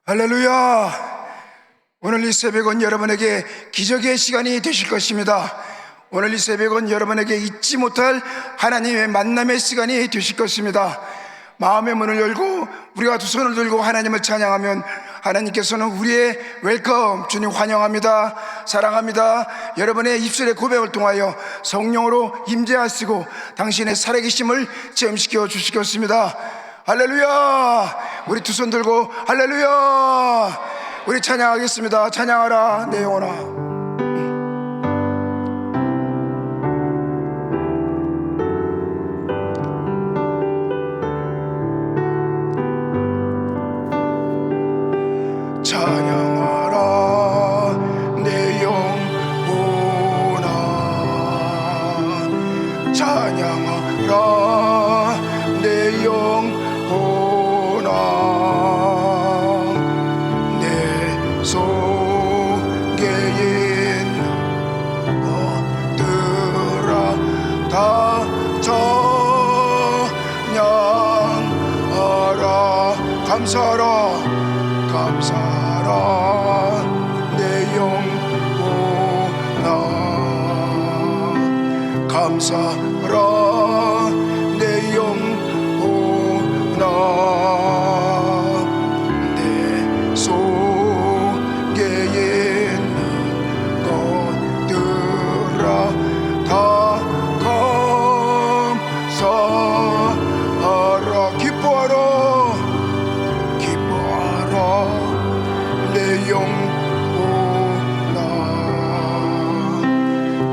할렐루야! 오늘 이 새벽은 여러분에게 기적의 시간이 되실 것입니다. 오늘 이 새벽은 여러분에게 잊지 못할 하나님의 만남의 시간이 되실 것입니다. 마음의 문을 열고 우리가 두 손을 들고 하나님을 찬양하면 하나님께서는 우리의 웰컴, 주님 환영합니다, 사랑합니다, 여러분의 입술의 고백을 통하여 성령으로 임재하시고 당신의 살아계심을 체험시켜 주실 것입니다. 할렐루야! 우리 두 손 들고 할렐루야! 우리 찬양하겠습니다. 찬양하라 내 영혼아. 찬양하라 내 영혼아, 찬양하라 내 영혼아, 내 속에 있는 것들아 다 찬양하라. 감사하라 감사하라 내 영혼아, 감사하라 내 영혼아, 내 속에 있는 것들아 다 감사하라. 기뻐하라 내 영혼아,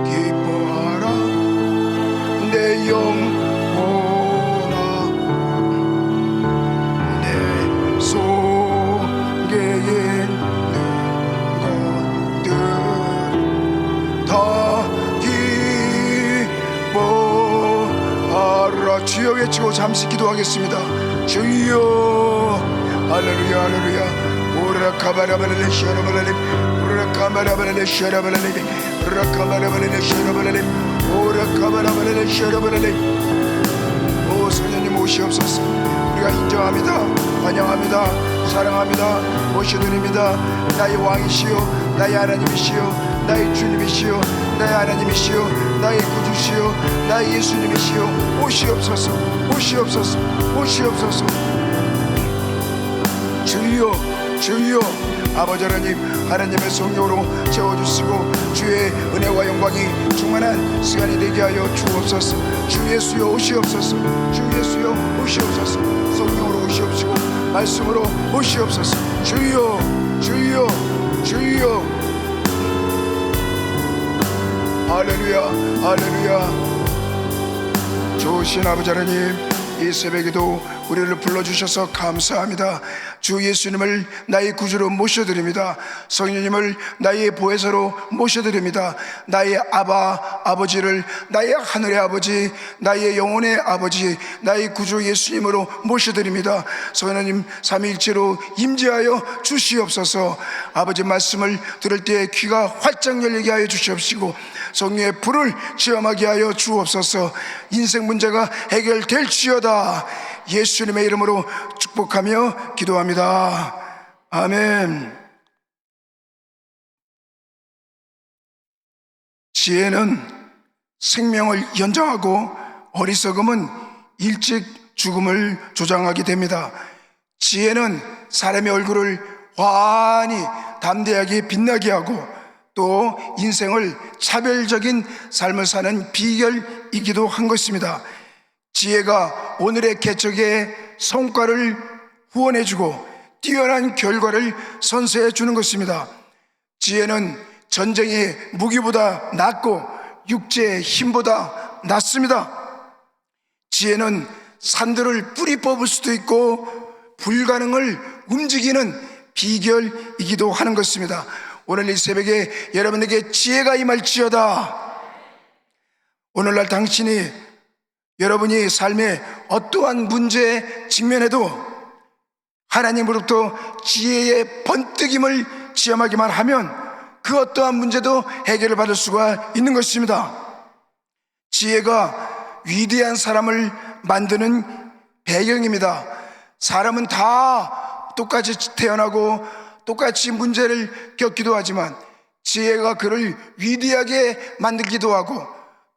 기뻐하라 내 영혼아, 내 속에 있는 것들 다 기뻐하라. 주여 외치고 잠시 기도하겠습니다. 주여. 할렐루야 할렐루야. 오라카바라바레레 샤라바레레 오라카바라바레레 샤라바레레 오라카바라바레레 샤라바레레 오라카바라바레레 샤라바레레. 오 성령님 오시옵소서. 우리가 인정합니다, 환영합니다, 사랑합니다, 모셔드립니다. 나의 왕이시여, 나의 하나님이시여, 나의 주님이시여, 나의 하나님이시여, 나의 구주시여, 나의 예수님이시여. 오시옵소서 오시옵소서 오시옵소서. 주여 주여. 아버지 하나님, 하나님의 성령으로 채워주시고 주의 은혜와 영광이 충만한 시간이 되게 하여 주옵소서. 주 예수여 오시옵소서. 주 예수여 오시옵소서. 성령으로 오시옵시고 말씀으로 오시옵소서. 주여 주여 주여. 할렐루야 할렐루야. 좋으신 아버지 하나님, 이 새벽에도 우리를 불러주셔서 감사합니다. 주 예수님을 나의 구주로 모셔드립니다. 성령님을 나의 보혜사로 모셔드립니다. 나의 아버지를 나의 하늘의 아버지, 나의 영혼의 아버지, 나의 구주 예수님으로 모셔드립니다. 성령님 삼위일체로 임재하여 주시옵소서. 아버지 말씀을 들을 때 귀가 활짝 열리게 하여 주시옵시고 성령의 불을 체험하게 하여 주옵소서. 인생 문제가 해결될지어다. 예수님의 이름으로 축복하며 기도합니다. 아멘. 지혜는 생명을 연장하고 어리석음은 일찍 죽음을 조장하게 됩니다. 지혜는 사람의 얼굴을 환히 담대하게 빛나게 하고 또 인생을 차별적인 삶을 사는 비결이기도 한 것입니다. 지혜가 오늘의 개척의 성과를 후원해주고 뛰어난 결과를 선사해 주는 것입니다. 지혜는 전쟁의 무기보다 낫고 육체의 힘보다 낫습니다. 지혜는 산들을 뿌리 뽑을 수도 있고 불가능을 움직이는 비결이기도 하는 것입니다. 오늘 이 새벽에 여러분에게 지혜가 임할지어다. 오늘날 당신이 여러분이 삶에 어떠한 문제에 직면해도 하나님으로부터 지혜의 번뜩임을 체험하기만 하면 그 어떠한 문제도 해결을 받을 수가 있는 것입니다. 지혜가 위대한 사람을 만드는 배경입니다. 사람은 다 똑같이 태어나고 똑같이 문제를 겪기도 하지만 지혜가 그를 위대하게 만들기도 하고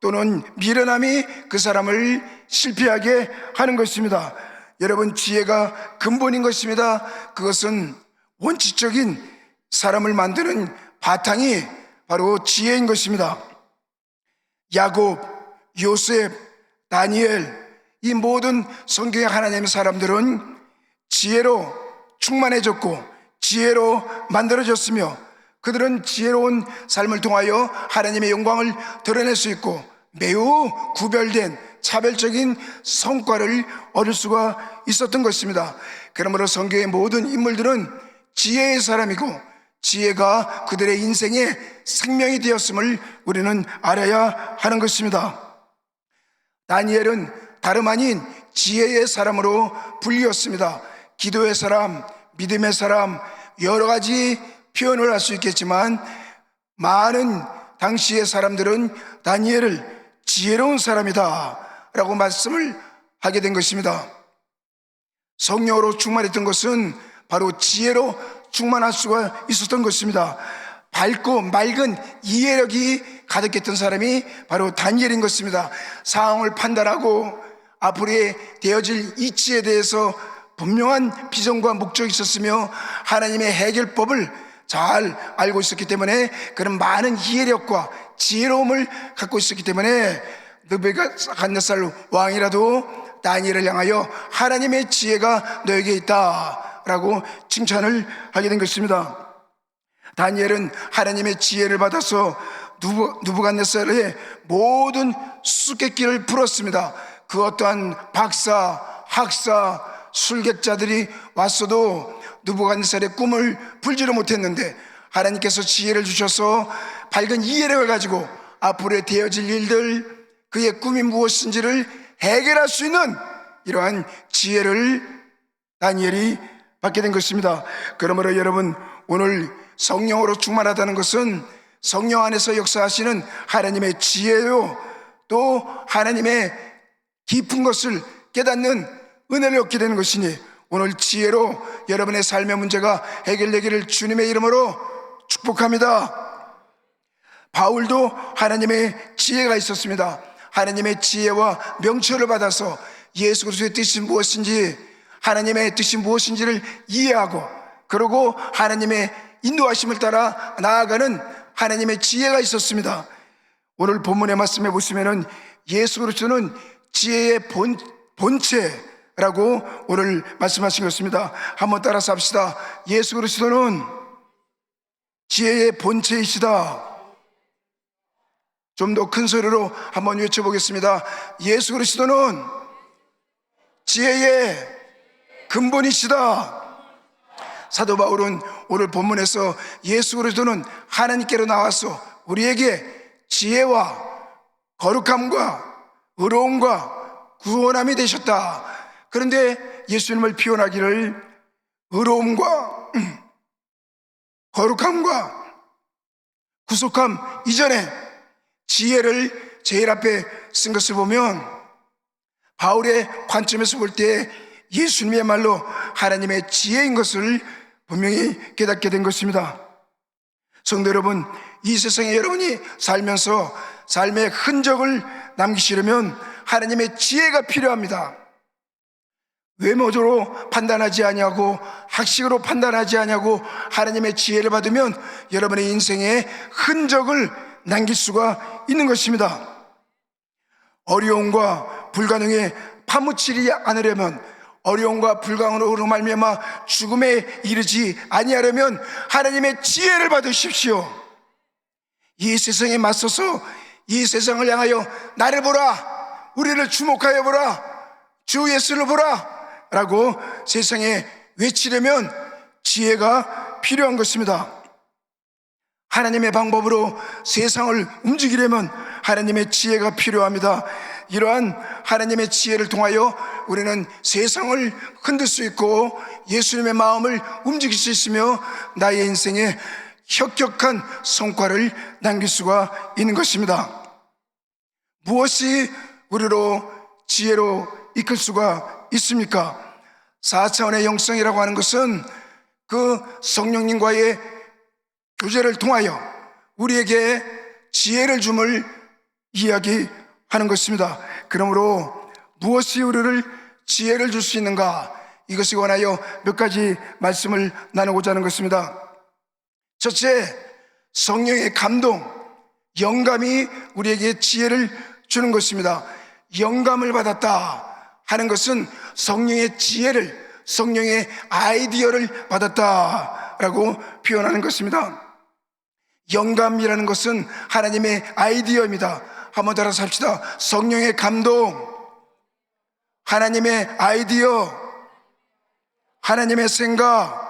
또는 미련함이 그 사람을 실패하게 하는 것입니다. 여러분, 지혜가 근본인 것입니다. 그것은 원칙적인 사람을 만드는 바탕이 바로 지혜인 것입니다. 야곱, 요셉, 다니엘, 이 모든 성경의 하나님의 사람들은 지혜로 충만해졌고 지혜로 만들어졌으며 그들은 지혜로운 삶을 통하여 하나님의 영광을 드러낼 수 있고 매우 구별된 차별적인 성과를 얻을 수가 있었던 것입니다. 그러므로 성경의 모든 인물들은 지혜의 사람이고 지혜가 그들의 인생의 생명이 되었음을 우리는 알아야 하는 것입니다. 다니엘은 다름 아닌 지혜의 사람으로 불리었습니다. 기도의 사람, 믿음의 사람, 여러 가지 표현을 할 수 있겠지만 많은 당시의 사람들은 다니엘을 지혜로운 사람이다 라고 말씀을 하게 된 것입니다. 성령으로 충만했던 것은 바로 지혜로 충만할 수가 있었던 것입니다. 밝고 맑은 이해력이 가득했던 사람이 바로 다니엘인 것입니다. 상황을 판단하고 앞으로 되어질 이치에 대해서 분명한 비전과 목적이 있었으며 하나님의 해결법을 잘 알고 있었기 때문에 그런 많은 이해력과 지혜로움을 갖고 있었기 때문에 느부갓네살 왕이라도 다니엘을 향하여 하나님의 지혜가 너에게 있다 라고 칭찬을 하게 된 것입니다. 다니엘은 하나님의 지혜를 받아서 느부갓네살의 모든 수수께끼를 풀었습니다. 그 어떠한 박사, 학사, 술객자들이 왔어도 느부갓네살의 꿈을 풀지를 못했는데 하나님께서 지혜를 주셔서 밝은 이해력을 가지고 앞으로 되어질 일들, 그의 꿈이 무엇인지를 해결할 수 있는 이러한 지혜를 다니엘이 받게 된 것입니다. 그러므로 여러분, 오늘 성령으로 충만하다는 것은 성령 안에서 역사하시는 하나님의 지혜요, 또 하나님의 깊은 것을 깨닫는 은혜를 얻게 되는 것이니 오늘 지혜로 여러분의 삶의 문제가 해결되기를 주님의 이름으로 축복합니다. 바울도 하나님의 지혜가 있었습니다. 하나님의 지혜와 명철을 받아서 예수 그리스도의 뜻이 무엇인지, 하나님의 뜻이 무엇인지를 이해하고 그리고 하나님의 인도하심을 따라 나아가는 하나님의 지혜가 있었습니다. 오늘 본문의 말씀에 보시면은 예수 그리스도는 지혜의 본체라고 오늘 말씀하신 것입니다. 한번 따라서 합시다. 예수 그리스도는 지혜의 본체이시다. 좀 더 큰 소리로 한번 외쳐보겠습니다. 예수 그리스도는 지혜의 근본이시다. 사도 바울은 오늘 본문에서 예수 그리스도는 하나님께로 나와서 우리에게 지혜와 거룩함과 의로움과 구원함이 되셨다. 그런데 예수님을 표현하기를 의로움과 거룩함과 구속함 이전에 지혜를 제일 앞에 쓴 것을 보면 바울의 관점에서 볼 때 예수님의 말로 하나님의 지혜인 것을 분명히 깨닫게 된 것입니다. 성도 여러분, 이 세상에 여러분이 살면서 삶의 흔적을 남기시려면 하나님의 지혜가 필요합니다. 외모적으로 판단하지 아니하고 학식으로 판단하지 아니하고 하나님의 지혜를 받으면 여러분의 인생에 흔적을 남길 수가 있는 것입니다. 어려움과 불가능에 파묻히지 않으려면, 어려움과 불가능으로 말미암아 죽음에 이르지 아니하려면 하나님의 지혜를 받으십시오. 이 세상에 맞서서 이 세상을 향하여 나를 보라, 우리를 주목하여 보라, 주 예수를 보라 라고 세상에 외치려면 지혜가 필요한 것입니다. 하나님의 방법으로 세상을 움직이려면 하나님의 지혜가 필요합니다. 이러한 하나님의 지혜를 통하여 우리는 세상을 흔들 수 있고 예수님의 마음을 움직일 수 있으며 나의 인생에 혁혁한 성과를 남길 수가 있는 것입니다. 무엇이 우리로 지혜로 이끌 수가 있습니까? 4차원의 영성이라고 하는 것은 그 성령님과의 교제를 통하여 우리에게 지혜를 줌을 이야기하는 것입니다. 그러므로 무엇이 우리를 지혜를 줄 수 있는가, 이것에 관하여 몇 가지 말씀을 나누고자 하는 것입니다. 첫째, 성령의 감동, 영감이 우리에게 지혜를 주는 것입니다. 영감을 받았다 하는 것은 성령의 지혜를, 성령의 아이디어를 받았다라고 표현하는 것입니다. 영감이라는 것은 하나님의 아이디어입니다. 한번 따라서 합시다. 성령의 감동, 하나님의 아이디어, 하나님의 생각.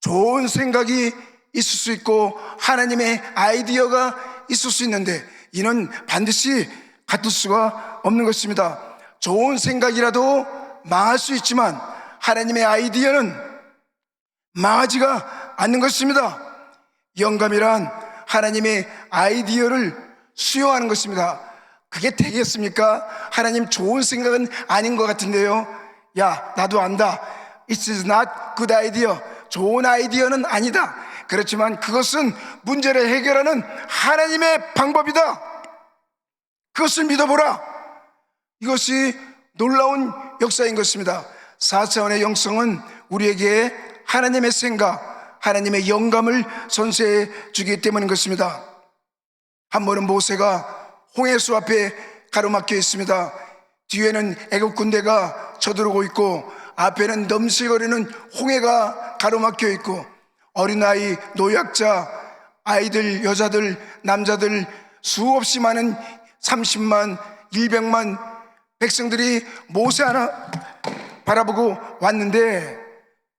좋은 생각이 있을 수 있고 하나님의 아이디어가 있을 수 있는데 이는 반드시 같을 수가 없는 것입니다. 좋은 생각이라도 망할 수 있지만 하나님의 아이디어는 망하지가 않는 것입니다. 영감이란 하나님의 아이디어를 수용하는 것입니다. 그게 되겠습니까? 하나님 좋은 생각은 아닌 것 같은데요. 야, 나도 안다. It is not good idea. 좋은 아이디어는 아니다. 그렇지만 그것은 문제를 해결하는 하나님의 방법이다. 그것을 믿어보라. 이것이 놀라운 역사인 것입니다. 4차원의 영성은 우리에게 하나님의 생각, 하나님의 영감을 선사해 주기 때문인 것입니다. 한 번은 모세가 홍해수 앞에 가로막혀 있습니다. 뒤에는 애굽 군대가 쳐들어오고 있고 앞에는 넘실거리는 홍해가 가로막혀 있고 어린아이, 노약자, 아이들, 여자들, 남자들 수없이 많은 30만, 100만 백성들이 모세 하나 바라보고 왔는데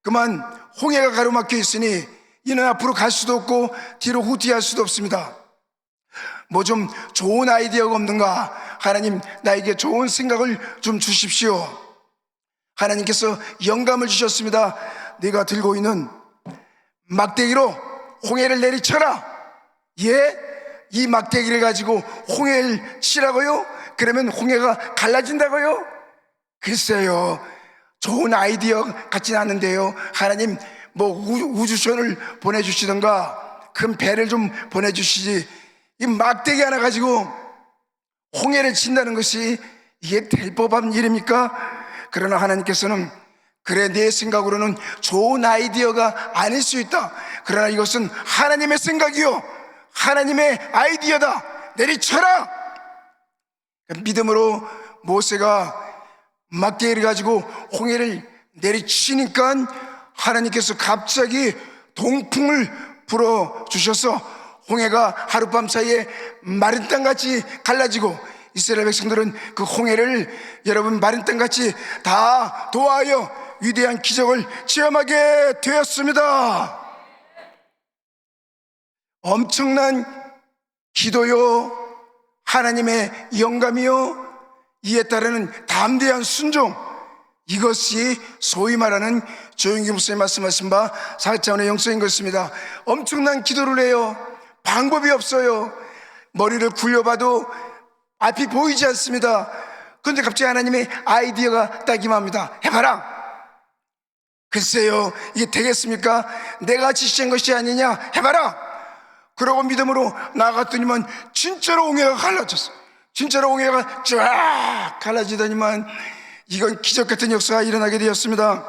그만 홍해가 가로막혀 있으니 이는 앞으로 갈 수도 없고 뒤로 후퇴할 수도 없습니다. 뭐 좀 좋은 아이디어가 없는가? 하나님, 나에게 좋은 생각을 좀 주십시오. 하나님께서 영감을 주셨습니다. 네가 들고 있는 막대기로 홍해를 내리쳐라. 예? 이 막대기를 가지고 홍해를 치라고요? 그러면 홍해가 갈라진다고요? 글쎄요, 좋은 아이디어 같지는 않은데요. 하나님, 뭐 우주선을 보내주시던가 큰 배를 좀 보내주시지, 이 막대기 하나 가지고 홍해를 친다는 것이 이게 될 법한 일입니까? 그러나 하나님께서는 그래, 내 생각으로는 좋은 아이디어가 아닐 수 있다. 그러나 이것은 하나님의 생각이요, 하나님의 아이디어다. 내리쳐라. 믿음으로 모세가 막대기를 가지고 홍해를 내리치니까 하나님께서 갑자기 동풍을 불어주셔서 홍해가 하룻밤 사이에 마른 땅같이 갈라지고 이스라엘 백성들은 그 홍해를 여러분 마른 땅같이 다 도하여 위대한 기적을 체험하게 되었습니다. 엄청난 기도요, 하나님의 영감이요, 이에 따르는 담대한 순종, 이것이 소위 말하는 조영기 목사님 말씀하신 바 4차원의 영성인 것입니다. 엄청난 기도를 해요. 방법이 없어요. 머리를 굴려봐도 앞이 보이지 않습니다. 그런데 갑자기 하나님의 아이디어가 딱 임합니다. 해봐라. 글쎄요, 이게 되겠습니까? 내가 지시한 것이 아니냐? 해봐라. 그러고 믿음으로 나아갔더니만 진짜로 홍해가 갈라졌어. 진짜로 홍해가 쫙 갈라지더니만 이건 기적 같은 역사가 일어나게 되었습니다.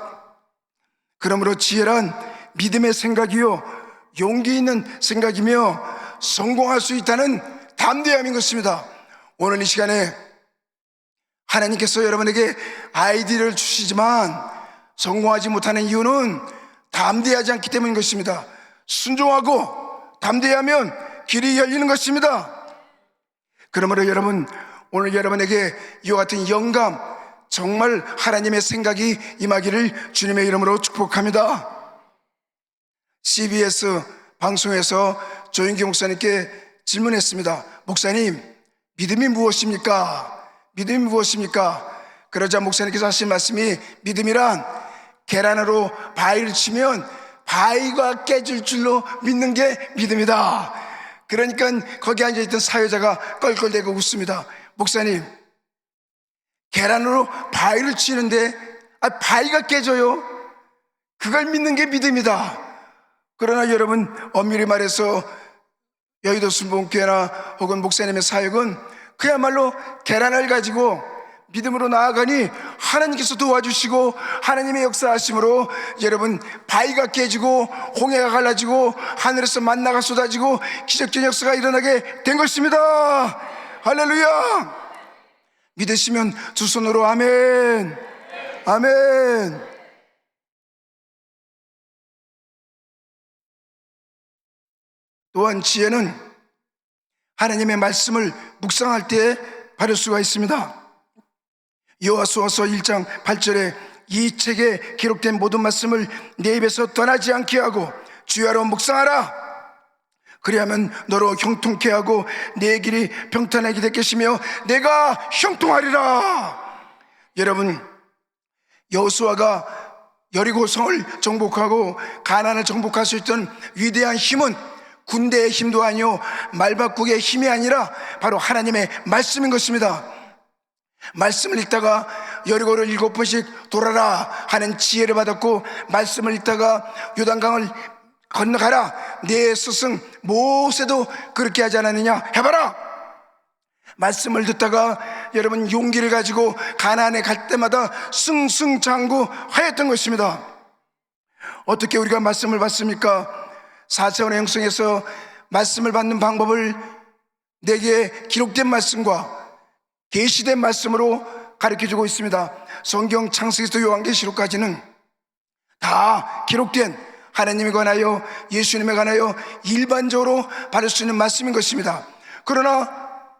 그러므로 지혜란 믿음의 생각이요, 용기 있는 생각이며 성공할 수 있다는 담대함인 것입니다. 오늘 이 시간에 하나님께서 여러분에게 아이디어를 주시지만 성공하지 못하는 이유는 담대하지 않기 때문인 것입니다. 순종하고 담대하면 길이 열리는 것입니다. 그러므로 여러분, 오늘 여러분에게 이와 같은 영감, 정말 하나님의 생각이 임하기를 주님의 이름으로 축복합니다. CBS 방송에서 조영기 목사님께 질문했습니다. 목사님, 믿음이 무엇입니까? 믿음이 무엇입니까? 그러자 목사님께서 하신 말씀이, 믿음이란 계란으로 바위를 치면 바위가 깨질 줄로 믿는 게 믿음이다. 그러니까 거기 앉아있던 사회자가 껄껄대고 웃습니다. 목사님, 계란으로 바위를 치는데 바위가 깨져요. 그걸 믿는 게 믿음이다. 그러나 여러분, 엄밀히 말해서 여의도 순복음교회나 혹은 목사님의 사역은 그야말로 계란을 가지고 믿음으로 나아가니 하나님께서 도와주시고 하나님의 역사하심으로 여러분, 바위가 깨지고 홍해가 갈라지고 하늘에서 만나가 쏟아지고 기적적인 역사가 일어나게 된 것입니다. 할렐루야. 믿으시면 두 손으로 아멘, 아멘. 또한 지혜는 하나님의 말씀을 묵상할 때 받을 수가 있습니다. 여호수아서 1장 8절에 이 책에 기록된 모든 말씀을 내 입에서 떠나지 않게 하고 주야로 묵상하라. 그리하면 너로 형통케 하고 내 길이 평탄하게 될 것이며 내가 형통하리라. 여러분, 여호수아가 여리고성을 정복하고 가나안을 정복할 수 있던 위대한 힘은 군대의 힘도 아니요 말바꾸기의 힘이 아니라 바로 하나님의 말씀인 것입니다. 말씀을 읽다가 여리고를 7번씩 돌아라 하는 지혜를 받았고, 말씀을 읽다가 요단강을 건너가라, 내 스승 모세도 그렇게 하지 않았느냐, 해봐라. 말씀을 듣다가 여러분 용기를 가지고 가나안에 갈 때마다 승승장구하였던 것입니다. 어떻게 우리가 말씀을 받습니까? 4차원의 형성에서 말씀을 받는 방법을 내게 기록된 말씀과 계시된 말씀으로 가르쳐주고 있습니다. 성경 창세기부터 요한계시록까지는 다 기록된 하나님에 관하여 예수님에 관하여 일반적으로 받을 수 있는 말씀인 것입니다. 그러나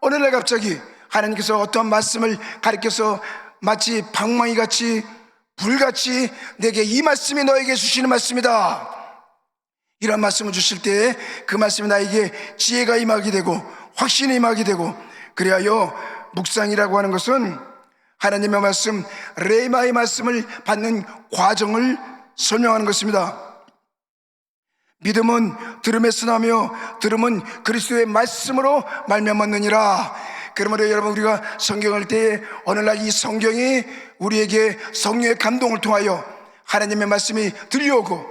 어느 날 갑자기 하나님께서 어떤 말씀을 가르쳐서 마치 방망이같이 불같이 내게 이 말씀이 너에게 주시는 말씀이다, 이런 말씀을 주실 때 그 말씀이 나에게 지혜가 임하게 되고 확신이 임하게 되고, 그리하여 묵상이라고 하는 것은 하나님의 말씀, 레마의 말씀을 받는 과정을 설명하는 것입니다. 믿음은 들음에서 나며 들음은 그리스도의 말씀으로 말미암았느니라. 그러므로 여러분, 우리가 성경을 때에 어느 날 이 성경이 우리에게 성령의 감동을 통하여 하나님의 말씀이 들려오고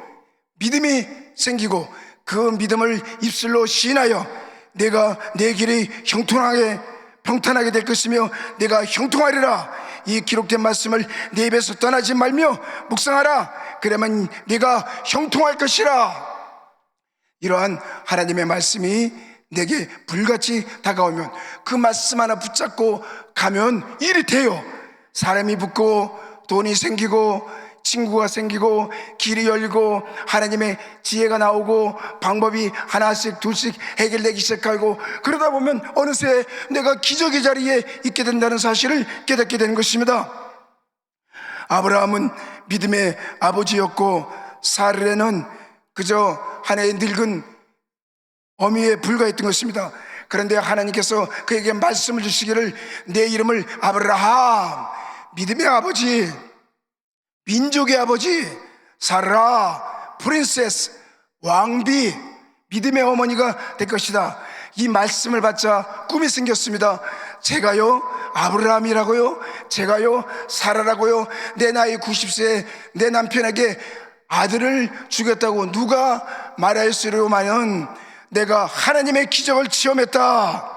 믿음이 생기고 그 믿음을 입술로 시인하여 내가 내 길이 형통하게 평탄하게 될 것이며 내가 형통하리라, 이 기록된 말씀을 내 입에서 떠나지 말며 묵상하라. 그러면 내가 형통할 것이라. 이러한 하나님의 말씀이 내게 불같이 다가오면 그 말씀 하나 붙잡고 가면 일이 돼요. 사람이 붙고 돈이 생기고 친구가 생기고 길이 열리고 하나님의 지혜가 나오고 방법이 하나씩 둘씩 해결되기 시작하고, 그러다 보면 어느새 내가 기적의 자리에 있게 된다는 사실을 깨닫게 되는 것입니다. 아브라함은 믿음의 아버지였고 사르는 그저 하나의 늙은 어미에 불과했던 것입니다. 그런데 하나님께서 그에게 말씀을 주시기를 내 이름을 아브라함, 믿음의 아버지, 민족의 아버지, 사라, 프린세스, 왕비, 믿음의 어머니가 될 것이다. 이 말씀을 받자 꿈이 생겼습니다. 제가요 아브라함이라고요, 제가요 사라라고요, 내 나이 90세에 내 남편에게 아들을 주겠다고 누가 말하였으려마는 내가 하나님의 기적을 체험했다.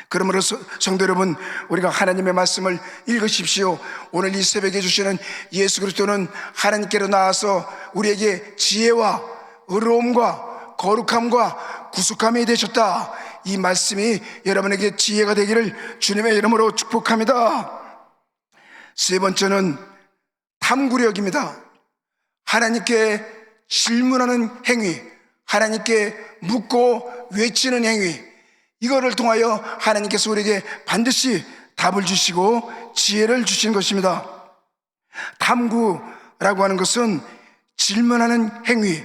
그러므로 성도 여러분, 우리가 하나님의 말씀을 읽으십시오. 오늘 이 새벽에 주시는 예수 그리스도는 하나님께로 나와서 우리에게 지혜와 의로움과 거룩함과 구속함이 되셨다. 이 말씀이 여러분에게 지혜가 되기를 주님의 이름으로 축복합니다. 세 번째는 탐구력입니다. 하나님께 질문하는 행위, 하나님께 묻고 외치는 행위, 이거를 통하여 하나님께서 우리에게 반드시 답을 주시고 지혜를 주신 것입니다. 탐구라고 하는 것은 질문하는 행위,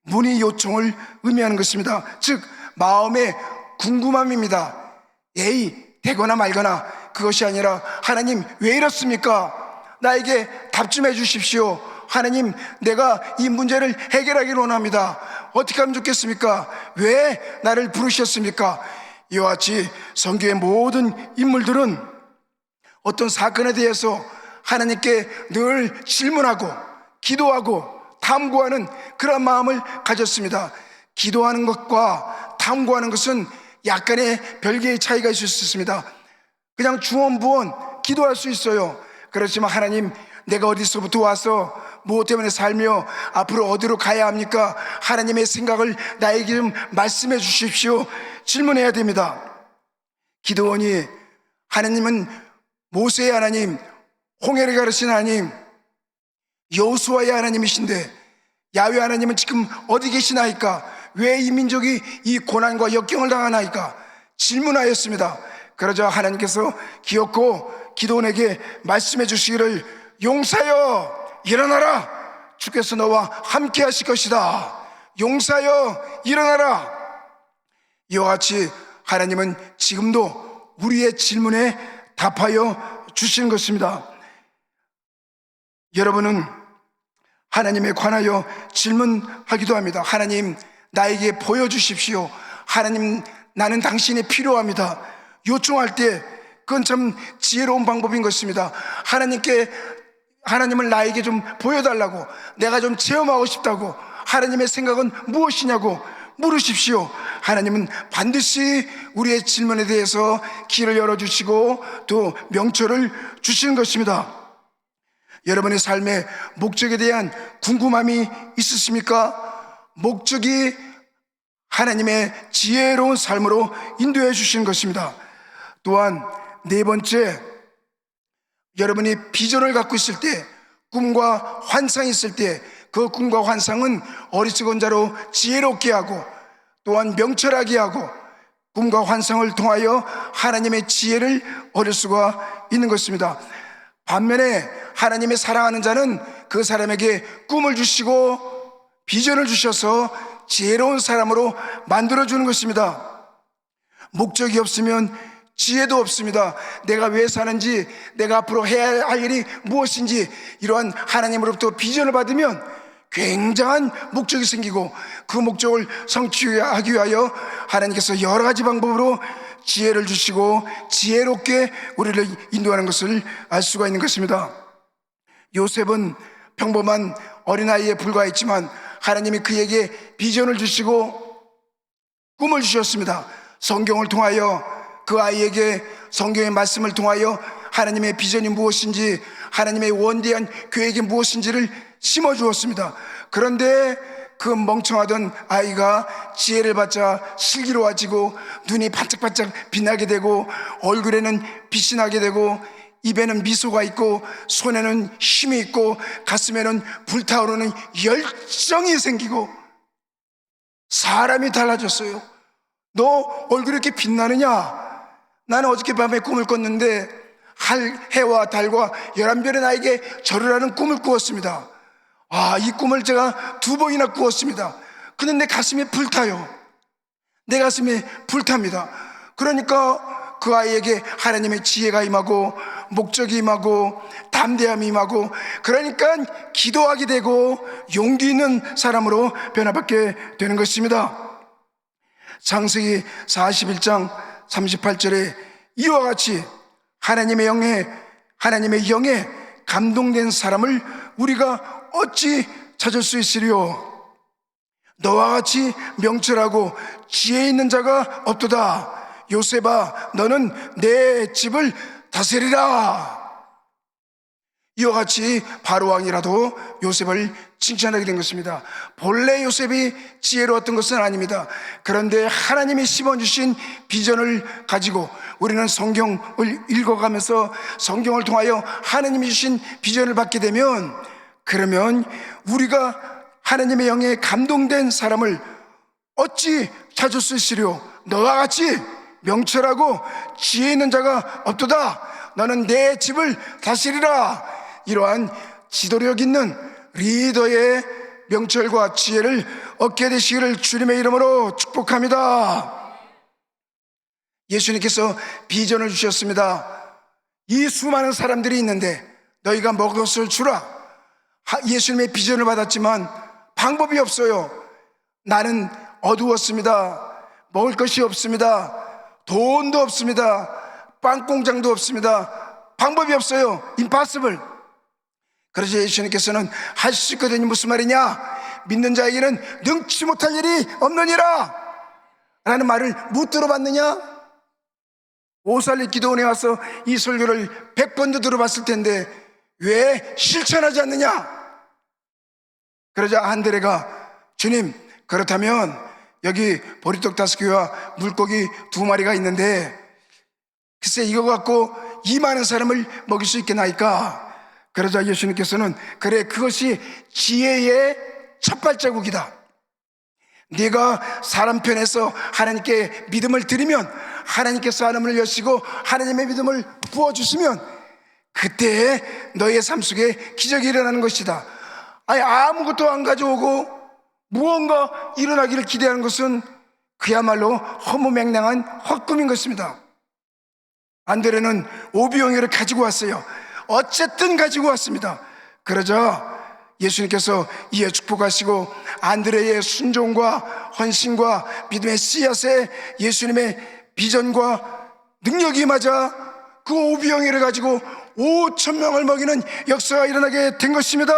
문의 요청을 의미하는 것입니다. 즉 마음의 궁금함입니다. 에이 되거나 말거나, 그것이 아니라 하나님 왜 이렇습니까? 나에게 답 좀 해주십시오. 하나님, 내가 이 문제를 해결하기를 원합니다. 어떻게 하면 좋겠습니까? 왜 나를 부르셨습니까? 이와 같이 성경의 모든 인물들은 어떤 사건에 대해서 하나님께 늘 질문하고 기도하고 탐구하는 그런 마음을 가졌습니다. 기도하는 것과 탐구하는 것은 약간의 별개의 차이가 있을 수 있습니다. 그냥 중언부언 기도할 수 있어요. 그렇지만 하나님, 내가 어디서부터 와서 무엇 때문에 살며 앞으로 어디로 가야 합니까? 하나님의 생각을 나에게 좀 말씀해 주십시오. 질문해야 됩니다. 기도원이, 하나님은 모세의 하나님, 홍해를 가르친 하나님, 여호수아의 하나님이신데 야훼 하나님은 지금 어디 계시나이까? 왜 이 민족이 이 고난과 역경을 당하나이까? 질문하였습니다. 그러자 하나님께서 기어코 기도원에게 말씀해 주시기를, 용사여 일어나라, 주께서 너와 함께 하실 것이다. 용사여 일어나라. 이와 같이 하나님은 지금도 우리의 질문에 답하여 주시는 것입니다. 여러분은 하나님에 관하여 질문하기도 합니다. 하나님, 나에게 보여주십시오. 하나님, 나는 당신이 필요합니다. 요청할 때 그건 참 지혜로운 방법인 것입니다. 하나님을 나에게 좀 보여달라고, 내가 좀 체험하고 싶다고, 하나님의 생각은 무엇이냐고 물으십시오. 하나님은 반드시 우리의 질문에 대해서 길을 열어주시고 또 명철을 주시는 것입니다. 여러분의 삶의 목적에 대한 궁금함이 있으십니까? 목적이 하나님의 지혜로운 삶으로 인도해 주시는 것입니다. 또한 네 번째, 여러분이 비전을 갖고 있을 때, 꿈과 환상이 있을 때, 그 꿈과 환상은 어리석은 자로 지혜롭게 하고 또한 명철하게 하고 꿈과 환상을 통하여 하나님의 지혜를 얻을 수가 있는 것입니다. 반면에 하나님의 사랑하는 자는 그 사람에게 꿈을 주시고 비전을 주셔서 지혜로운 사람으로 만들어주는 것입니다. 목적이 없으면 지혜도 없습니다. 내가 왜 사는지, 내가 앞으로 해야 할 일이 무엇인지, 이러한 하나님으로부터 비전을 받으면 굉장한 목적이 생기고 그 목적을 성취하기 위하여 하나님께서 여러 가지 방법으로 지혜를 주시고 지혜롭게 우리를 인도하는 것을 알 수가 있는 것입니다. 요셉은 평범한 어린아이에 불과했지만 하나님이 그에게 비전을 주시고 꿈을 주셨습니다. 성경을 통하여 그 아이에게 성경의 말씀을 통하여 하나님의 비전이 무엇인지, 하나님의 원대한 계획이 무엇인지를 심어주었습니다. 그런데 그 멍청하던 아이가 지혜를 받자 슬기로워지고 눈이 반짝반짝 빛나게 되고 얼굴에는 빛이 나게 되고 입에는 미소가 있고 손에는 힘이 있고 가슴에는 불타오르는 열정이 생기고 사람이 달라졌어요. 너 얼굴이 이렇게 빛나느냐? 나는 어저께 밤에 꿈을 꿨는데 해와 달과 11별의 나에게 절을 하는 꿈을 꾸었습니다. 이 꿈을 제가 2번이나 꾸었습니다. 근데 내 가슴이 불타요. 내 가슴이 불탑니다. 그러니까 그 아이에게 하나님의 지혜가 임하고 목적이 임하고 담대함이 임하고, 그러니까 기도하게 되고 용기 있는 사람으로 변화받게 되는 것입니다. 창세기 41장 38절에 이와 같이 하나님의 영에 감동된 사람을 우리가 어찌 찾을 수 있으리요? 너와 같이 명철하고 지혜 있는 자가 없도다. 요셉아, 너는 내 집을 다스리라. 이와 같이 바로 왕이라도 요셉을 칭찬하게 된 것입니다. 본래 요셉이 지혜로웠던 것은 아닙니다. 그런데 하나님이 심어주신 비전을 가지고 우리는 성경을 읽어가면서 성경을 통하여 하나님이 주신 비전을 받게 되면, 그러면 우리가 하나님의 영에 감동된 사람을 어찌 찾을 수 있으리요? 너와 같이 명철하고 지혜 있는 자가 없도다. 너는 내 집을 다스리라. 이러한 지도력 있는 리더의 명철과 지혜를 얻게 되시기를 주님의 이름으로 축복합니다. 예수님께서 비전을 주셨습니다. 이 수많은 사람들이 있는데 너희가 먹을 것을 주라. 예수님의 비전을 받았지만 방법이 없어요. 나는 어두웠습니다. 먹을 것이 없습니다. 돈도 없습니다. 빵 공장도 없습니다. 방법이 없어요. impossible. 그래서 예수님께서는 하실 수 있거든요. 무슨 말이냐? 믿는 자에게는 능치 못할 일이 없느니라 라는 말을 못 들어봤느냐? 오살리 기도원에 와서 이 설교를 100번도 들어봤을 텐데 왜 실천하지 않느냐? 그러자 안드레가 주님, 그렇다면 여기 보리떡 5개와 물고기 2마리가 있는데 글쎄 이거 갖고 이 많은 사람을 먹일 수 있겠나이까? 그러자 예수님께서는 그래, 그것이 지혜의 첫 발자국이다. 네가 사람 편에서 하나님께 믿음을 드리면 하나님께서 하늘을 여시고 하나님의 믿음을 부어주시면 그때 너의 삶 속에 기적이 일어나는 것이다. 아니, 아무것도 안 가져오고 무언가 일어나기를 기대하는 것은 그야말로 허무맹랑한 헛꿈인 것입니다. 안드레는 오병이어를 가지고 왔어요. 어쨌든 가지고 왔습니다. 그러자 예수님께서 이에 축복하시고 안드레의 순종과 헌신과 믿음의 씨앗에 예수님의 비전과 능력이 맞아 그 오병이어를 가지고 5,000명을 먹이는 역사가 일어나게 된 것입니다.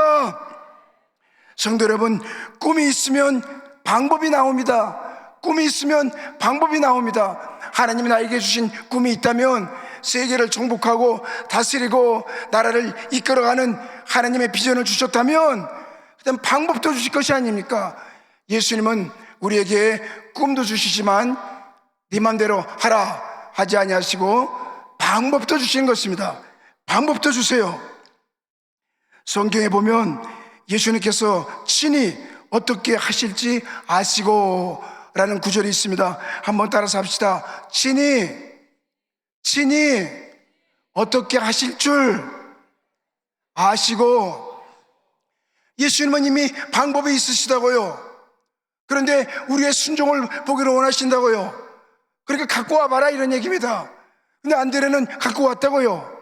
성도 여러분, 꿈이 있으면 방법이 나옵니다. 꿈이 있으면 방법이 나옵니다. 하나님이 나에게 주신 꿈이 있다면 세계를 정복하고 다스리고 나라를 이끌어가는 하나님의 비전을 주셨다면 그다음 방법도 주실 것이 아닙니까? 예수님은 우리에게 꿈도 주시지만 네 맘대로 하라 하지 아니하시고 방법도 주시는 것입니다. 방법도 주세요. 성경에 보면 예수님께서 친히 어떻게 하실지 아시고 라는 구절이 있습니다. 한번 따라서 합시다. 친히 어떻게 하실 줄 아시고. 예수님은 이미 방법이 있으시다고요. 그런데 우리의 순종을 보기를 원하신다고요. 그러니까 갖고 와봐라 이런 얘기입니다. 근데 안드레는 갖고 왔다고요.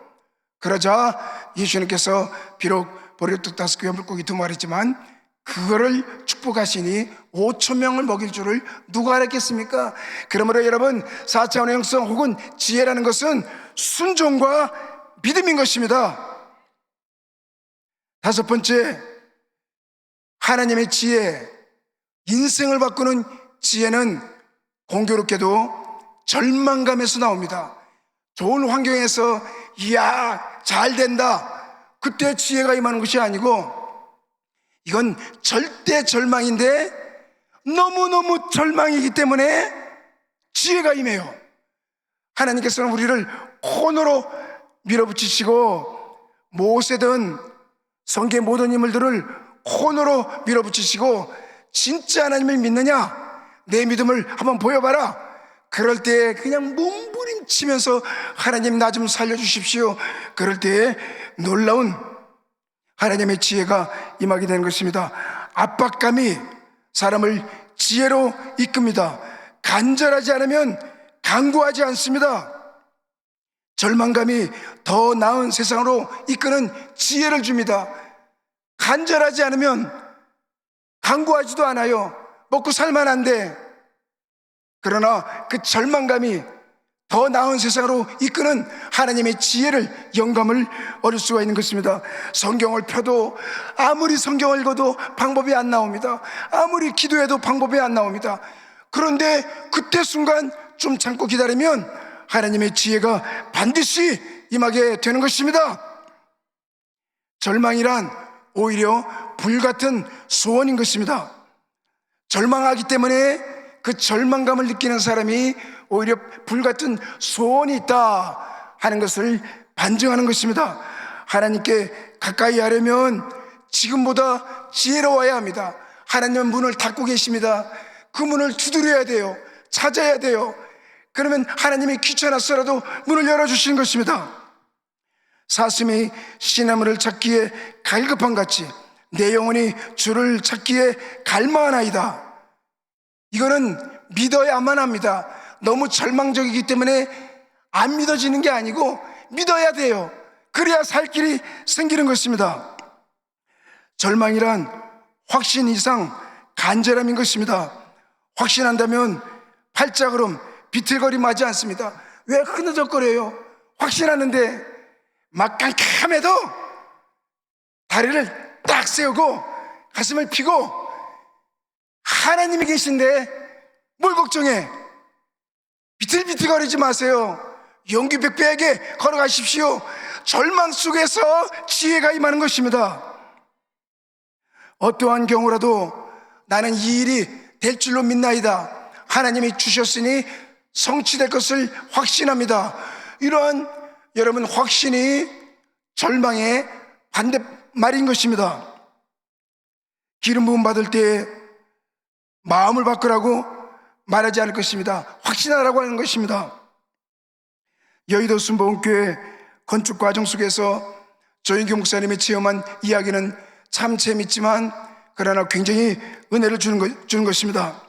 그러자 예수님께서 비록 보리떡 5개와 물고기 2마리지만 그거를 축복하시니 5,000명을 먹일 줄을 누가 알았겠습니까? 그러므로 여러분, 4차원의 영성 혹은 지혜라는 것은 순종과 믿음인 것입니다. 5번째, 하나님의 지혜, 인생을 바꾸는 지혜는 공교롭게도 절망감에서 나옵니다. 좋은 환경에서 이야 잘 된다, 그때 지혜가 임하는 것이 아니고 이건 절대 절망인데 너무너무 절망이기 때문에 지혜가 임해요. 하나님께서는 우리를 코너로 밀어붙이시고 모세든 성경의 모든 인물들을 코너로 밀어붙이시고 진짜 하나님을 믿느냐? 내 믿음을 한번 보여봐라. 그럴 때 그냥 몸부림치면서 하나님 나 좀 살려주십시오. 그럴 때 놀라운 하나님의 지혜가 임하게 되는 것입니다. 압박감이 사람을 지혜로 이끕니다. 간절하지 않으면 강구하지 않습니다. 절망감이 더 나은 세상으로 이끄는 지혜를 줍니다. 간절하지 않으면 강구하지도 않아요. 먹고 살만한데. 그러나 그 절망감이 더 나은 세상으로 이끄는 하나님의 지혜를, 영감을 얻을 수가 있는 것입니다. 성경을 펴도 아무리 성경을 읽어도 방법이 안 나옵니다. 아무리 기도해도 방법이 안 나옵니다. 그런데 그때 순간 좀 참고 기다리면 하나님의 지혜가 반드시 임하게 되는 것입니다. 절망이란 오히려 불같은 소원인 것입니다. 절망하기 때문에 그 절망감을 느끼는 사람이 오히려 불같은 소원이 있다 하는 것을 반증하는 것입니다. 하나님께 가까이 하려면 지금보다 지혜로워야 합니다. 하나님은 문을 닫고 계십니다. 그 문을 두드려야 돼요. 찾아야 돼요. 그러면 하나님이 귀찮았어라도 문을 열어주시는 것입니다. 사슴이 시나물을 찾기에 갈급한 같이 내 영혼이 주를 찾기에 갈망하나이다. 이거는 믿어야만 합니다. 너무 절망적이기 때문에 안 믿어지는 게 아니고 믿어야 돼요. 그래야 살 길이 생기는 것입니다. 절망이란 확신 이상 간절함인 것입니다. 확신한다면 팔자그럼 비틀거림하지 않습니다. 왜 흐느적거려요? 확신하는데 막 깜깜해도 다리를 딱 세우고 가슴을 펴고, 하나님이 계신데 뭘 걱정해? 비틀비틀거리지 마세요. 용기 백배하게 걸어가십시오. 절망 속에서 지혜가 임하는 것입니다. 어떠한 경우라도 나는 이 일이 될 줄로 믿나이다. 하나님이 주셨으니 성취될 것을 확신합니다. 이러한 여러분 확신이 절망의 반대말인 것입니다. 기름 부음 받을 때 마음을 바꾸라고 말하지 않을 것입니다. 확신하라고 하는 것입니다. 여의도 순복음교회 건축 과정 속에서 조인규 목사님이 체험한 이야기는 참 재밌지만 그러나 굉장히 은혜를 주는 것입니다.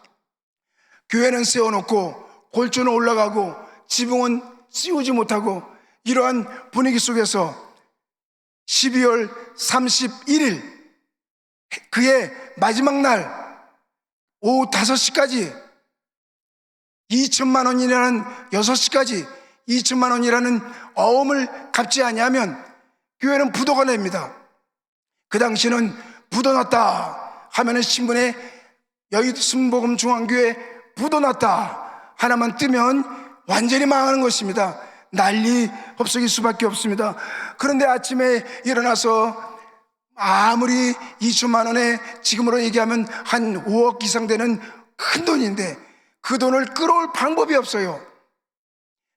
교회는 세워놓고 골조는 올라가고 지붕은 씌우지 못하고 이러한 분위기 속에서 12월 31일 그의 마지막 날 오후 5시까지 2천만 원이라는 6시까지 2천만 원이라는 어음을 갚지 아니하면 교회는 부도가 냅니다. 그 당시는 부도 났다 하면은 신문에 여의도 순복음 중앙교회 부도 났다 하나만 뜨면 완전히 망하는 것입니다. 난리 법석일 수밖에 없습니다. 그런데 아침에 일어나서 아무리 2천만 원에 지금으로 얘기하면 한 5억 이상 되는 큰 돈인데 그 돈을 끌어올 방법이 없어요.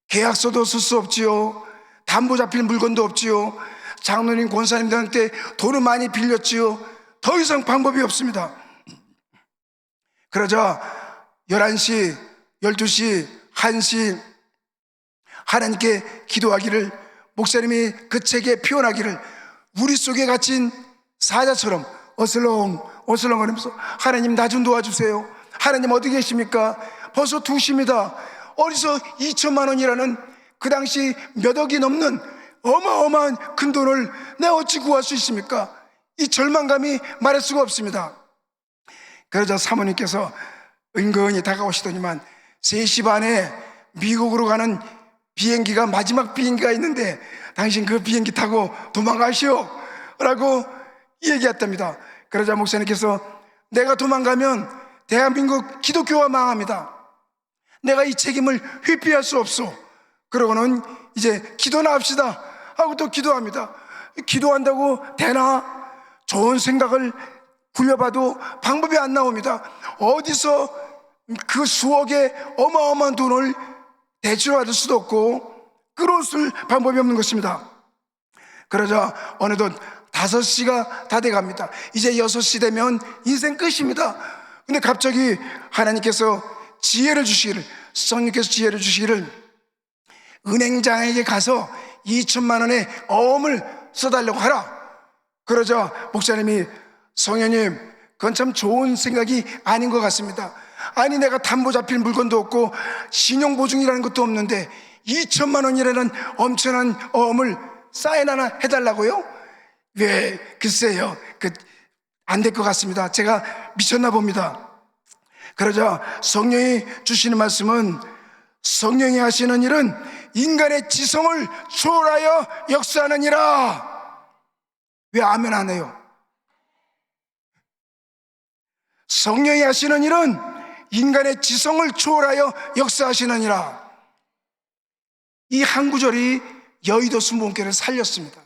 계약서도 쓸 수 없지요. 담보 잡힐 물건도 없지요. 장로님 권사님들한테 돈을 많이 빌렸지요. 더 이상 방법이 없습니다. 그러자 11시, 12시, 1시 하나님께 기도하기를, 목사님이 그 책에 표현하기를 우리 속에 갇힌 사자처럼 어슬렁 거리면서 하나님 나 좀 도와주세요. 하나님 어디 계십니까? 벌써 2시입니다. 어디서 2천만 원이라는 그 당시 몇 억이 넘는 어마어마한 큰 돈을 내가 어찌 구할 수 있습니까? 이 절망감이 말할 수가 없습니다. 그러자 사모님께서 은근히 다가오시더니만 3시 반에 미국으로 가는 비행기가 마지막 비행기가 있는데 당신 그 비행기 타고 도망가시오 라고 얘기했답니다. 그러자 목사님께서 내가 도망가면 대한민국 기독교가 망합니다. 내가 이 책임을 회피할 수 없어. 그러고는 이제 기도나 합시다 하고 또 기도합니다. 기도한다고 되나? 좋은 생각을 굴려봐도 방법이 안 나옵니다. 어디서 그 수억의 어마어마한 돈을 대출을 받을 수도 없고 끌어올 방법이 없는 것입니다. 그러자 어느덧 5시가 다 돼갑니다. 이제 6시 되면 인생 끝입니다. 근데 갑자기 하나님께서 지혜를 주시기를, 성령께서 지혜를 주시기를 은행장에게 가서 2천만 원의 어음을 써달라고 하라. 그러자 목사님이 성현님 그건 참 좋은 생각이 아닌 것 같습니다. 아니 내가 담보 잡힐 물건도 없고 신용보증이라는 것도 없는데 2천만 원이라는 엄청난 어음을 사인 하나 해달라고요? 왜 글쎄요 안 될 것 같습니다. 제가 미쳤나 봅니다. 그러자 성령이 주시는 말씀은 성령이 하시는 일은 인간의 지성을 초월하여 역사하느니라. 왜 아멘 안 해요? 성령이 하시는 일은 인간의 지성을 초월하여 역사하시느니라. 이 한 구절이 여의도 순복음교회를 살렸습니다.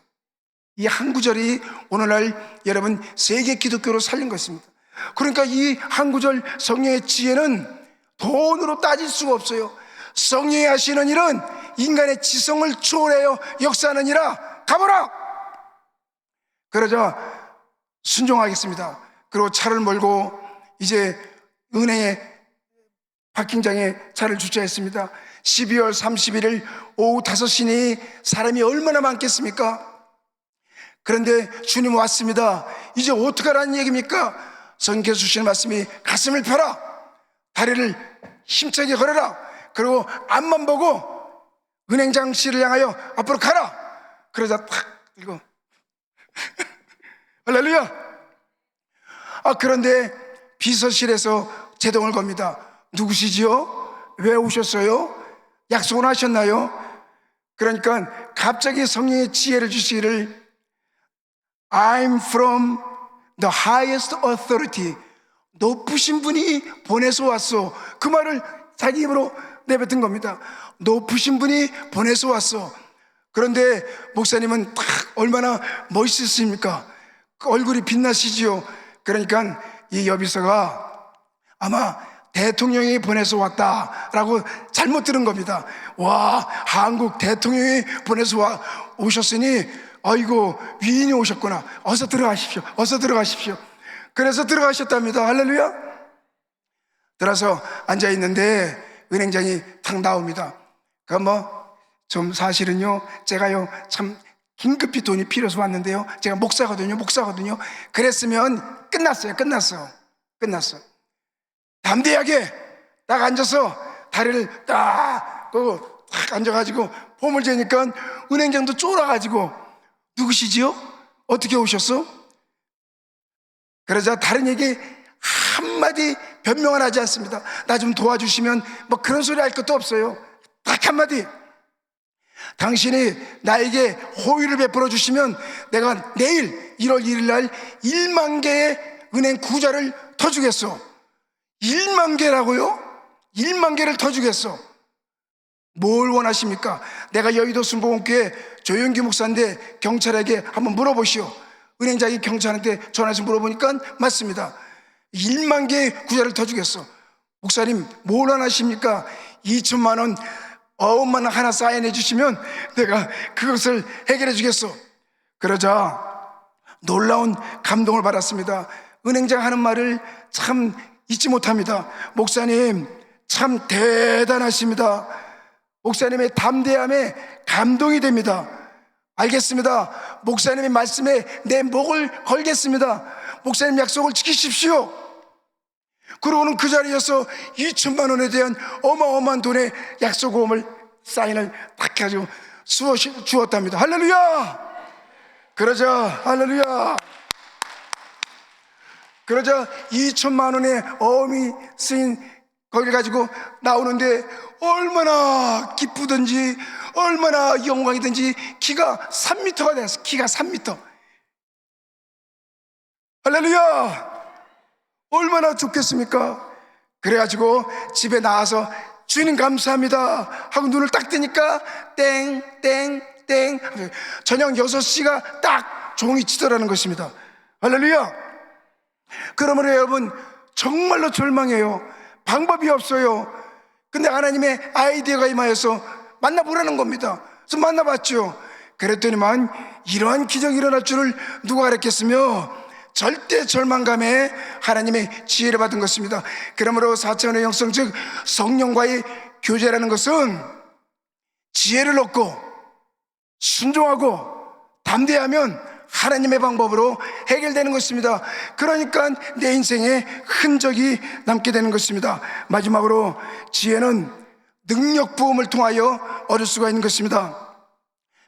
이 한 구절이 오늘날 여러분 세계 기독교로 살린 것입니다. 그러니까 이 한 구절 성령의 지혜는 돈으로 따질 수가 없어요. 성령이 하시는 일은 인간의 지성을 초월하여 역사하느니라. 가보라. 그러자 순종하겠습니다. 그리고 차를 몰고 이제 은행의 파킹장에 차를 주차했습니다. 12월 31일 오후 5시니 사람이 얼마나 많겠습니까? 그런데 주님 왔습니다. 이제 어떡하라는 얘기입니까? 성령께서 주시는 말씀이 가슴을 펴라, 다리를 힘차게 걸어라, 그리고 앞만 보고 은행장실을 향하여 앞으로 가라. 그러자 탁 이거 할렐루야. 그런데 비서실에서 제동을 겁니다. 누구시지요? 왜 오셨어요? 약속은 하셨나요? 그러니까 갑자기 성령의 지혜를 주시기를 I'm from the highest authority. 높으신 분이 보내서 왔어. 그 말을 자기 입으로 내뱉은 겁니다. 높으신 분이 보내서 왔어. 그런데 목사님은 딱 얼마나 멋있으십니까? 그 얼굴이 빛나시지요. 그러니까 이 여비서가 아마 대통령이 보내서 왔다라고 잘못 들은 겁니다. 와, 한국 대통령이 보내서 오셨으니 아이고 위인이 오셨구나. 어서 들어가십시오. 어서 들어가십시오. 그래서 들어가셨답니다. 할렐루야. 들어서 앉아있는데 은행장이 탁 나옵니다. 좀 사실은요, 제가요 참 긴급히 돈이 필요해서 왔는데요, 제가 목사거든요. 그랬으면 끝났어. 담대하게 딱 앉아서 다리를 딱 앉아가지고 폼을 재니까 은행장도 쫄아가지고 누구시지요? 어떻게 오셨어? 그러자 다른 얘기 한마디 변명을 하지 않습니다. 나 좀 도와주시면 뭐 그런 소리 할 것도 없어요. 딱 한마디, 당신이 나에게 호의를 베풀어 주시면 내가 내일 1월 1일 날 1만 개의 은행 구자를 터주겠어. 1만 개라고요? 1만 개를 터주겠어. 뭘 원하십니까? 내가 여의도 순복음교회 조영기 목사인데 경찰에게 한번 물어보시오. 은행장이 경찰한테 전화해서 물어보니까 맞습니다. 1만 개의 구자를 터주겠어. 목사님 뭘 원하십니까? 2천만 원 어음만 하나 사인해 주시면 내가 그것을 해결해 주겠어. 그러자 놀라운 감동을 받았습니다. 은행장 하는 말을 참 잊지 못합니다. 목사님 참 대단하십니다. 목사님의 담대함에 감동이 됩니다. 알겠습니다. 목사님의 말씀에 내 목을 걸겠습니다. 목사님 약속을 지키십시오. 그러고는 그 자리에서 2천만 원에 대한 어마어마한 돈의 약속금을 사인을 딱 해가지고 주었답니다. 할렐루야. 그러자 2천만 원의 어음이 쓰인 거기를 가지고 나오는데 얼마나 기쁘든지 얼마나 영광이든지 키가 3m가 됐어. 키가 3m. 할렐루야. 얼마나 좋겠습니까? 그래가지고 집에 나와서 주님 감사합니다 하고 눈을 딱 뜨니까 땡땡땡 저녁 6시가 딱 종이 치더라는 것입니다. 할렐루야. 그러므로 여러분 정말로 절망해요. 방법이 없어요. 근데 하나님의 아이디어가 임하여서 만나보라는 겁니다. 그래서 만나봤죠. 그랬더니만 이러한 기적이 일어날 줄을 누가 알았겠으며 절대 절망감에 하나님의 지혜를 받은 것입니다. 그러므로 4차원의 영성, 즉 성령과의 교제라는 것은 지혜를 얻고 순종하고 담대하면 하나님의 방법으로 해결되는 것입니다. 그러니까 내 인생에 흔적이 남게 되는 것입니다. 마지막으로 지혜는 능력 부음을 통하여 얻을 수가 있는 것입니다.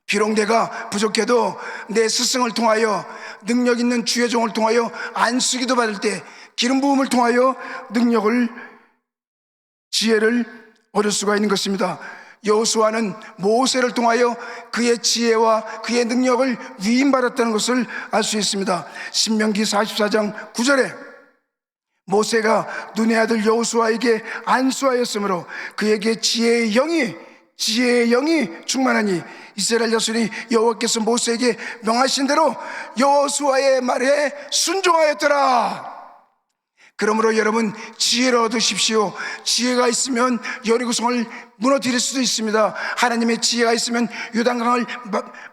비록 내가 부족해도 내 스승을 통하여, 능력 있는 주의 종을 통하여 안수기도 받을 때 기름 부음을 통하여 능력을, 지혜를 얻을 수가 있는 것입니다. 여호수아는 모세를 통하여 그의 지혜와 그의 능력을 위임받았다는 것을 알 수 있습니다. 신명기 44장 9절에 모세가 눈의 아들 여호수아에게 안수하였으므로 그에게 지혜의 영이 충만하니 이스라엘 자손이 여호와께서 모세에게 명하신 대로 여호수아의 말에 순종하였더라. 그러므로 여러분 지혜를 얻으십시오. 지혜가 있으면 여리고성을 무너뜨릴 수도 있습니다. 하나님의 지혜가 있으면 요단강을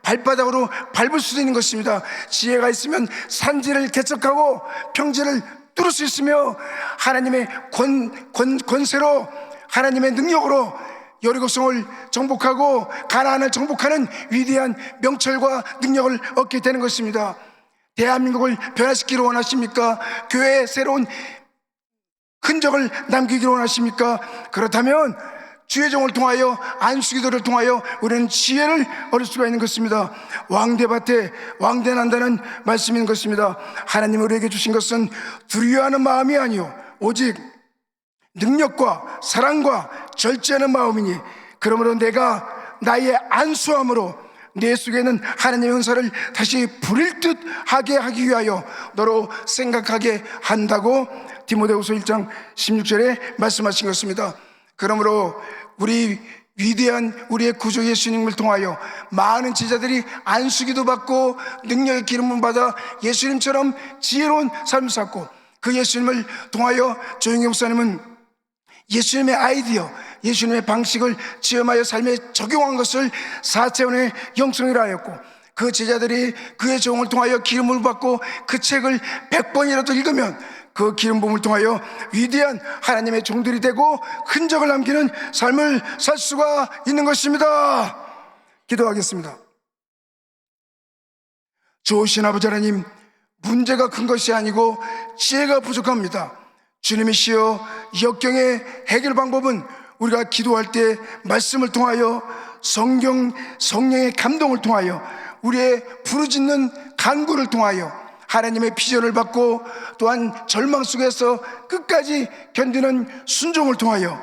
발바닥으로 밟을 수도 있는 것입니다. 지혜가 있으면 산지를 개척하고 평지를 뚫을 수 있으며 하나님의 권세로, 하나님의 능력으로 여리고성을 정복하고 가나안을 정복하는 위대한 명철과 능력을 얻게 되는 것입니다. 대한민국을 변화시키기를 원하십니까? 교회에 새로운 흔적을 남기기를 원하십니까? 그렇다면 주의 종을 통하여, 안수기도를 통하여 우리는 지혜를 얻을 수가 있는 것입니다. 왕대밭에 왕대난다는 말씀이 있는 것입니다. 하나님이 우리에게 주신 것은 두려워하는 마음이 아니요 오직 능력과 사랑과 절제하는 마음이니, 그러므로 내가 나의 안수함으로 내 속에는 하나님의 은사를 다시 부릴 듯 하게 하기 위하여 너로 생각하게 한다고 디모데후서 1장 16절에 말씀하신 것입니다. 그러므로 우리 위대한 우리의 구주 예수님을 통하여 많은 제자들이 안수기도 받고 능력의 기름을 받아 예수님처럼 지혜로운 삶을 살고, 그 예수님을 통하여 조영기 목사님은 예수님의 아이디어, 예수님의 방식을 체험하여 삶에 적용한 것을 4차원의 영성이라 하였고, 그 제자들이 그의 종을 통하여 기름을 받고 그 책을 100번이라도 읽으면 그 기름 부음을 통하여 위대한 하나님의 종들이 되고 흔적을 남기는 삶을 살 수가 있는 것입니다. 기도하겠습니다. 좋으신 아버지 하나님, 문제가 큰 것이 아니고 지혜가 부족합니다. 주님이시여, 역경의 해결 방법은 우리가 기도할 때 말씀을 통하여 성령의 감동을 통하여 우리의 부르짖는 간구를 통하여 하나님의 비전을 받고 또한 절망 속에서 끝까지 견디는 순종을 통하여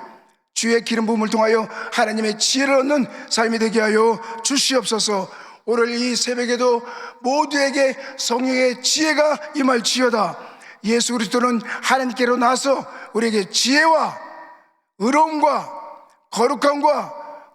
주의 기름 부음을 통하여 하나님의 지혜를 얻는 삶이 되게 하여 주시옵소서. 오늘 이 새벽에도 모두에게 성령의 지혜가 임할지어다. 예수 그리스도는 하나님께로 나서 우리에게 지혜와 의로움과 거룩함과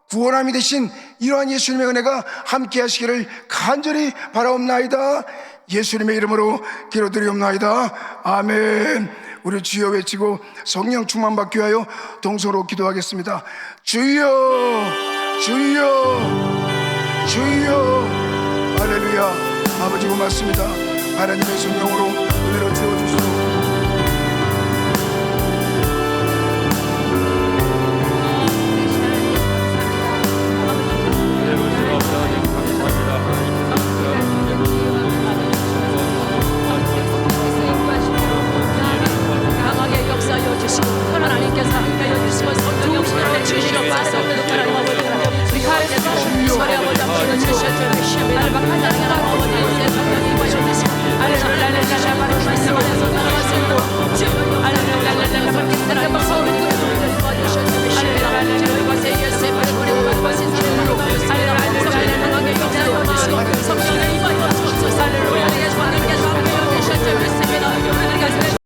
구원함이 되신 이러한 예수님의 은혜가 함께 하시기를 간절히 바라옵나이다. 예수님의 이름으로 기도드리옵나이다. 아멘. 우리 주여 외치고 성령 충만 받기 위하여 동서로 기도하겠습니다. 주여, 주여, 주여. 할렐루야. 아버지 고맙습니다. 하나님의 성령으로 은혜로 채워주시고